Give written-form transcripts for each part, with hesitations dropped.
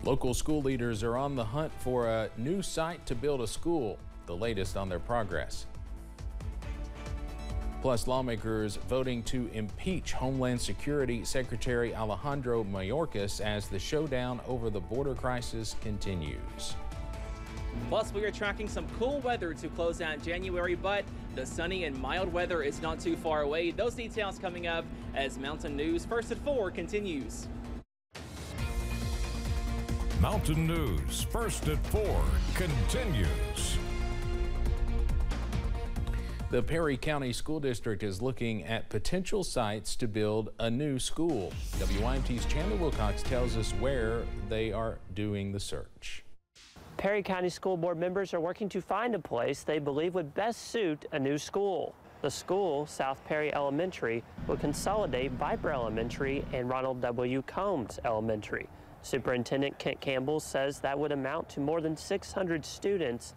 Local school leaders are on the hunt for a new site to build a school, the latest on their progress. Plus, lawmakers voting to impeach Homeland Security Secretary Alejandro Mayorkas as the showdown over the border crisis continues. Plus, we are tracking some cool weather to close out January, but the sunny and mild weather is not too far away. Those details coming up as Mountain News First at 4 continues. Mountain News First at 4 continues. The Perry County School District is looking at potential sites to build a new school. WYMT's Chandler Wilcox tells us where they are doing the search. Perry County School Board members are working to find a place they believe would best suit a new school. The school, South Perry Elementary, will consolidate Viper Elementary and Ronald W. Combs Elementary. Superintendent Kent Campbell says that would amount to more than 600 students.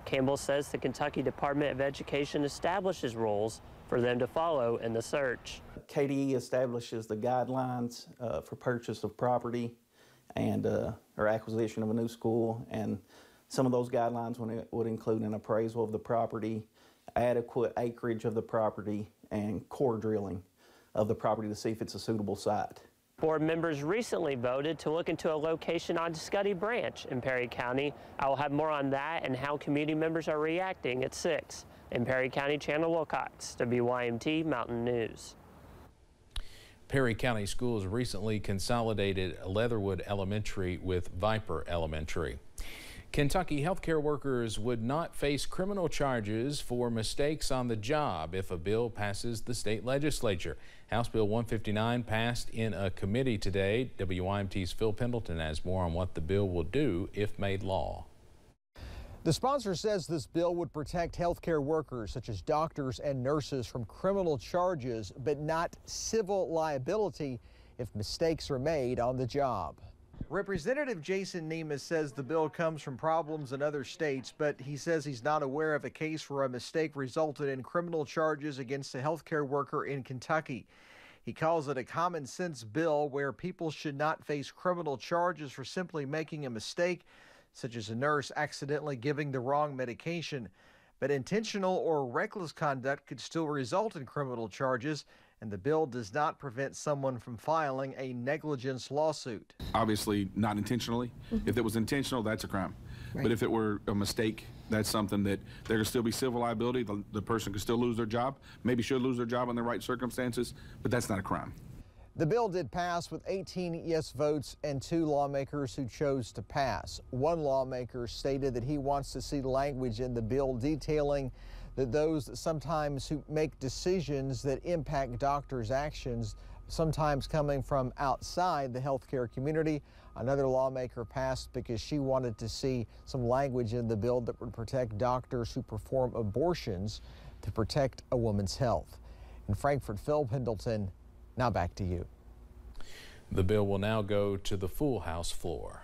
Campbell says the Kentucky Department of Education establishes rules for them to follow in the search. KDE establishes the guidelines for purchase of property and or acquisition of a new school, and some of those guidelines would include an appraisal of the property, adequate acreage of the property, and core drilling of the property to see if it's a suitable site. Board members recently voted to look into a location on Scuddy Branch in Perry County. I will have more on that and how community members are reacting at 6. In Perry County, Chandler Wilcox, WYMT Mountain News. Perry County Schools recently consolidated Leatherwood Elementary with Viper Elementary. Kentucky healthcare workers would not face criminal charges for mistakes on the job if a bill passes the state legislature. House Bill 159 passed in a committee today. WYMT's Phil Pendleton has more on what the bill will do if made law. The sponsor says this bill would protect healthcare workers such as doctors and nurses from criminal charges, but not civil liability if mistakes are made on the job. Representative Jason Nemeth says the bill comes from problems in other states, but he says he's not aware of a case where a mistake resulted in criminal charges against a healthcare worker in Kentucky. He calls it a common sense bill where people should not face criminal charges for simply making a mistake, such as a nurse accidentally giving the wrong medication. But intentional or reckless conduct could still result in criminal charges, and the bill does not prevent someone from filing a negligence lawsuit. Obviously not intentionally. If it was intentional, that's a crime. Right. But if it were a mistake, that's something that there could still be civil liability. The person could still lose their job, maybe should lose their job in the right circumstances, but that's not a crime. The bill did pass with 18 yes votes and 2 lawmakers who chose to pass. One lawmaker stated that he wants to see language in the bill detailing that those sometimes who make decisions that impact doctors' actions, sometimes coming from outside the healthcare community. Another lawmaker passed because she wanted to see some language in the bill that would protect doctors who perform abortions to protect a woman's health. In Frankfort, Phil Pendleton, now back to you. The bill will now go to the full House floor.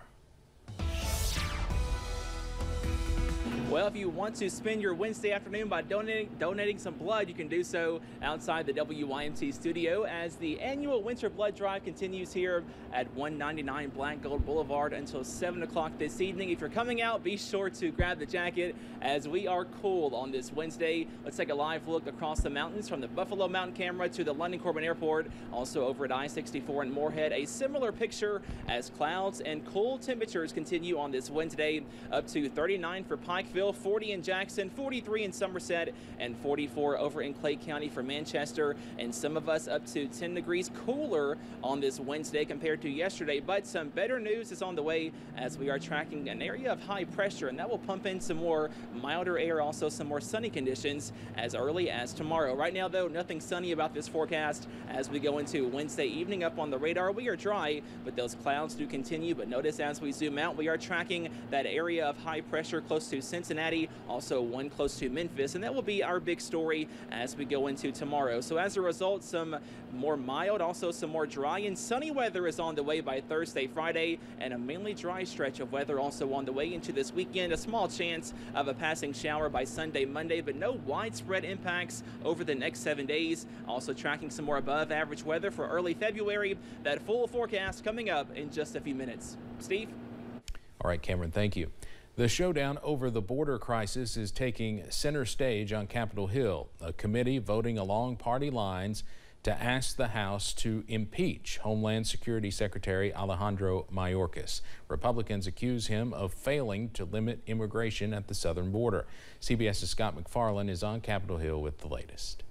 Well, if you want to spend your Wednesday afternoon by donating some blood, you can do so outside the WYMT studio as the annual Winter Blood Drive continues here at 199 Black Gold Boulevard until 7 o'clock this evening. If you're coming out, be sure to grab the jacket as we are cool on this Wednesday. Let's take a live look across the mountains from the Buffalo Mountain camera to the London Corbin Airport, also over at I-64 in Moorhead. A similar picture as clouds and cool temperatures continue on this Wednesday, up to 39 for Pikeville, 40 in Jackson, 43 in Somerset, and 44 over in Clay County for Manchester, and some of us up to 10 degrees cooler on this Wednesday compared to yesterday. But some better news is on the way as we are tracking an area of high pressure, and that will pump in some more milder air, also some more sunny conditions as early as tomorrow. Right now, though, nothing sunny about this forecast as we go into Wednesday evening. Up on the radar, we are dry, but those clouds do continue. But notice as we zoom out, we are tracking that area of high pressure close to Cincinnati, also one close to Memphis, and that will be our big story as we go into tomorrow. So as a result, some more mild, also some more dry and sunny weather is on the way by Thursday, Friday, and a mainly dry stretch of weather also on the way into this weekend. A small chance of a passing shower by Sunday, Monday, but no widespread impacts over the next 7 days. Also tracking some more above average weather for early February. That full forecast coming up in just a few minutes. Steve? All right, Cameron, thank you. The showdown over the border crisis is taking center stage on Capitol Hill. A committee voting along party lines to ask the House to impeach Homeland Security Secretary Alejandro Mayorkas. Republicans accuse him of failing to limit immigration at the southern border. CBS's Scott McFarland is on Capitol Hill with the latest.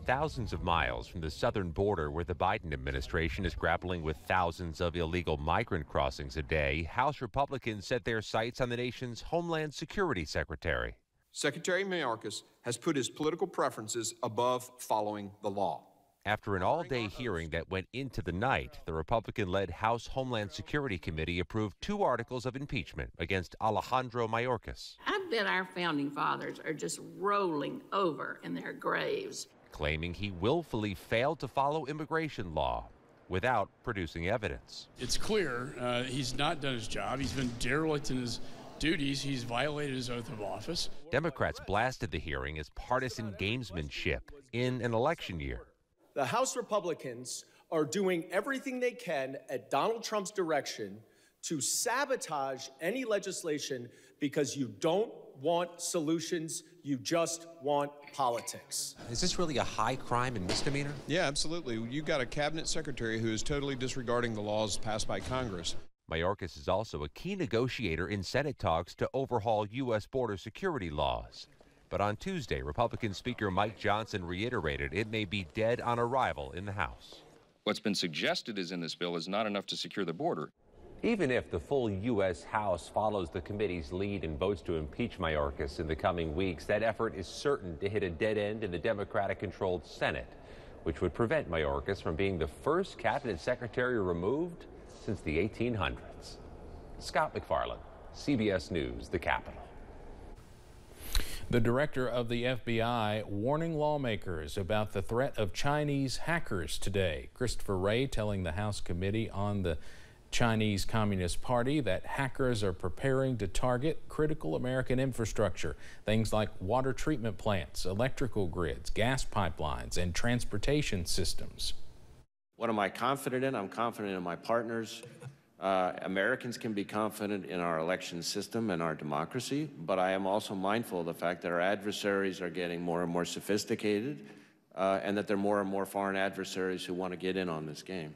Thousands of miles from the southern border where the Biden administration is grappling with thousands of illegal migrant crossings a day, House Republicans set their sights on the nation's Homeland Security Secretary. Secretary Mayorkas has put his political preferences above following the law. After an all-day hearing that went into the night, the Republican-led House Homeland Security Committee approved 2 articles of impeachment against Alejandro Mayorkas. I bet our founding fathers are just rolling over in their graves, claiming he willfully failed to follow immigration law without producing evidence. It's clear he's not done his job. He's been derelict in his duties. He's violated his oath of office. Democrats blasted the hearing as partisan gamesmanship in an election year. The House Republicans are doing everything they can at Donald Trump's direction to sabotage any legislation because you don't want solutions, you just want politics. Is this really a high crime and misdemeanor? Yeah, absolutely. You've got a cabinet secretary who is totally disregarding the laws passed by Congress. Mayorkas is also a key negotiator in Senate talks to overhaul U.S. border security laws. But on Tuesday, Republican Speaker Mike Johnson reiterated it may be dead on arrival in the House. What's been suggested in this bill is not enough to secure the border. Even if the full U.S. House follows the committee's lead and votes to impeach Mayorkas in the coming weeks, that effort is certain to hit a dead end in the Democratic-controlled Senate, which would prevent Mayorkas from being the first cabinet secretary removed since the 1800s. Scott McFarland, CBS News, the Capitol. The director of the FBI warning lawmakers about the threat of Chinese hackers today. Christopher Wray telling the House Committee on the Chinese Communist Party that hackers are preparing to target critical American infrastructure, things like water treatment plants, electrical grids, gas pipelines, and transportation systems. What am I confident in? I'm confident in my partners. Americans can be confident in our election system and our democracy, but I am also mindful of the fact that our adversaries are getting more and more sophisticated and that there are more and more foreign adversaries who want to get in on this game.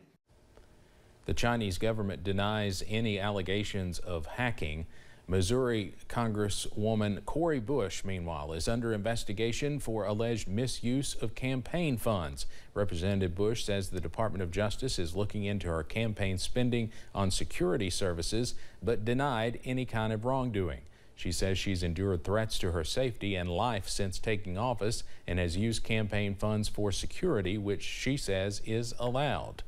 The Chinese government denies any allegations of hacking. Missouri Congresswoman Cori Bush, meanwhile, is under investigation for alleged misuse of campaign funds. Representative Bush says the Department of Justice is looking into her campaign spending on security services, but denied any kind of wrongdoing. She says she's endured threats to her safety and life since taking office and has used campaign funds for security, which she says is allowed.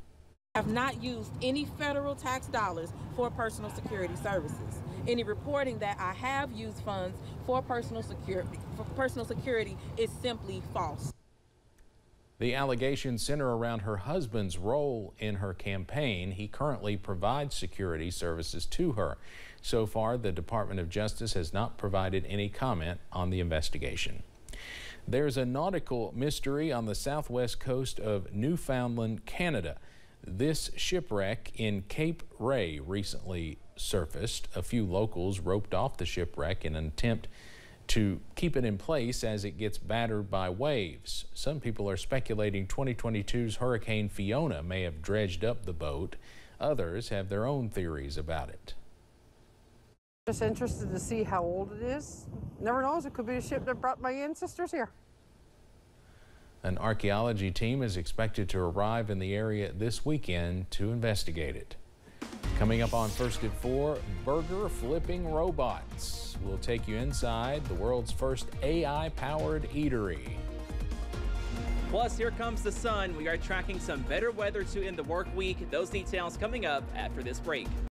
I have not used any federal tax dollars for personal security services. Any reporting that I have used funds for personal security is simply false. The allegations center around her husband's role in her campaign. He currently provides security services to her. So far, the Department of Justice has not provided any comment on the investigation. There's a nautical mystery on the southwest coast of Newfoundland, Canada. This shipwreck in Cape Ray recently surfaced. A few locals roped off the shipwreck in an attempt to keep it in place as it gets battered by waves. Some people are speculating 2022's Hurricane Fiona may have dredged up the boat. Others have their own theories about it. Just interested to see how old it is. Never knows, it could be a ship that brought my ancestors here. An archaeology team is expected to arrive in the area this weekend to investigate it. Coming up on First at 4, burger flipping robots will take you inside the world's first AI-powered eatery. Plus, here comes the sun. We are tracking some better weather to end the work week. Those details coming up after this break.